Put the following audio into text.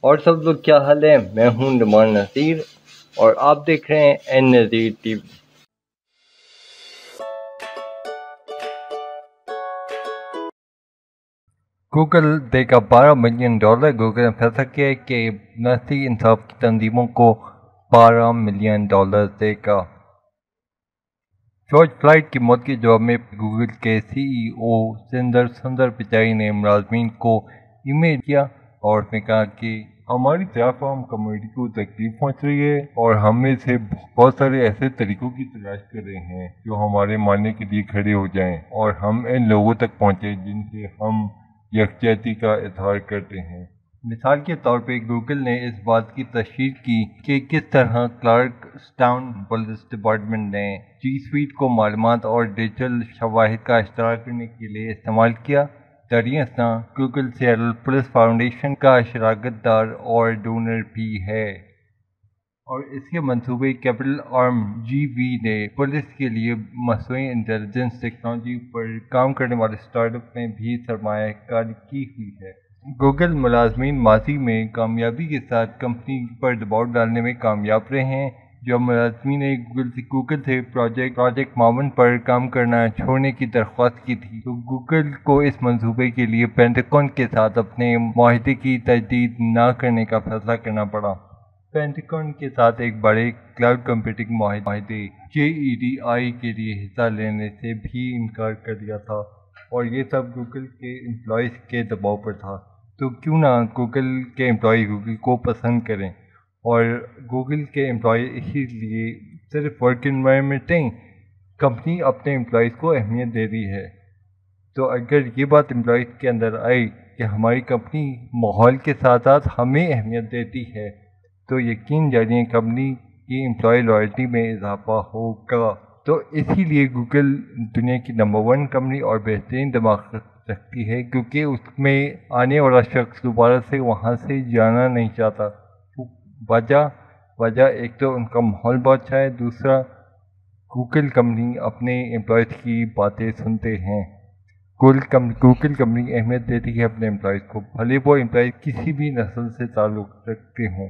اور سب لوگ کیا حال ہے؟ میں ہوں نمان نذیر اور آپ دیکھ رہے ہیں این نذیر ٹی وی۔ گوگل دے گا $12 ملین۔ گوگل نے فیصلہ کیا ہے کہ نسلی انصاف کی تنظیموں کو $12 ملین دے گا۔ جارج فلائیڈ کی موت کے جواب میں گوگل کے سی ای او سندر پچائی نے ملازمین کو ای میل کیا اور اس نے کہا کہ ہماری پلیٹفارم کمیونٹی کو تکلیف پہنچ رہی ہے اور ہم میں سے بہت سارے ایسے طریقوں کی تلاش کر رہے ہیں جو ہمارے ماننے کے لیے کھڑے ہو جائیں اور ہم ان لوگوں تک پہنچے جن سے ہم یکجہتی کا اظہار کرتے ہیں۔ مثال کے طور پہ گوگل نے اس بات کی تشہیر کی کہ کس طرح کلارک اسٹاؤن پولیس ڈپارٹمنٹ نے جی سویٹ کو معلومات اور ڈیجیٹل شواہد کا اشتراک کرنے کے لیے استعمال کیا۔ دریں اثنا گوگل سیئٹل پولیس فاؤنڈیشن کا شراکت دار اور ڈونر بھی ہے اور اس کے منصوبے کیپٹل آرم جی وی نے پولیس کے لیے مصنوعی انٹیلیجنس ٹیکنالوجی پر کام کرنے والے اسٹارٹ اپ میں بھی سرمایہ کاری کی ہوئی ہے۔ گوگل ملازمین ماضی میں کامیابی کے ساتھ کمپنی پر دباؤ ڈالنے میں کامیاب رہے ہیں۔ جب ملازمین نے گوگل سے پروجیکٹ معاون پر کام کرنا چھوڑنے کی درخواست کی تھی تو گوگل کو اس منصوبے کے لیے پینٹاگون کے ساتھ اپنے معاہدے کی تجدید نہ کرنے کا فیصلہ کرنا پڑا۔ پینٹاگون کے ساتھ ایک بڑے کلاؤڈ کمپیوٹنگ معاہدے JEDI کے لیے حصہ لینے سے بھی انکار کر دیا تھا اور یہ سب گوگل کے امپلائیز کے دباؤ پر تھا۔ تو کیوں نہ گوگل کے امپلائی گوگل کو پسند کریں اور گوگل کے امپلائی اسی لیے صرف ورک انوائرمنٹ نہیں، کمپنی اپنے امپلائیز کو اہمیت دے رہی ہے۔ تو اگر یہ بات امپلائیز کے اندر آئی کہ ہماری کمپنی ماحول کے ساتھ ساتھ ہمیں اہمیت دیتی ہے تو یقین جانیے کمپنی کی امپلائی لائلٹی میں اضافہ ہوگا۔ تو اسی لیے گوگل دنیا کی نمبر 1 کمپنی اور بہترین دماغ رکھتی ہے کیونکہ اس میں آنے والا شخص دوبارہ سے وہاں سے جانا نہیں چاہتا۔ وجہ ایک تو ان کا ماحول بہت اچھا ہے، دوسرا گوگل کمپنی اپنے امپلائیز کی باتیں سنتے ہیں۔ گوگل کمپنی اہمیت دیتی ہے اپنے امپلائیز کو، بھلے وہ امپلائیز کسی بھی نسل سے تعلق رکھتے ہوں۔